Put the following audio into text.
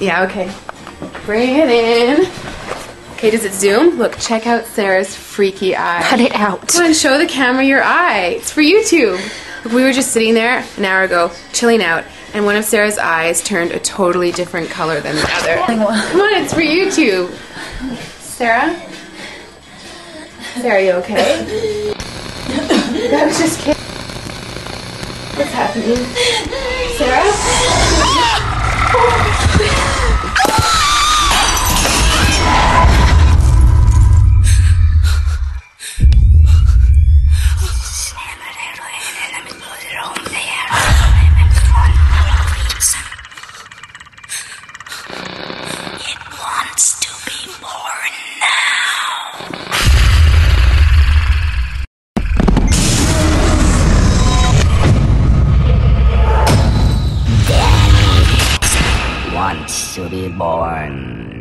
Yeah, okay. Bring it in. Okay, does it zoom? Look, check out Sarah's freaky eye. Cut it out. Come on, show the camera your eye. It's for YouTube. Look, we were just sitting there an hour ago, chilling out, and one of Sarah's eyes turned a totally different color than the other. Come on, it's for YouTube. Sarah? Sarah, are you okay? That was just kidding. What's happening? Sarah? Wants to be born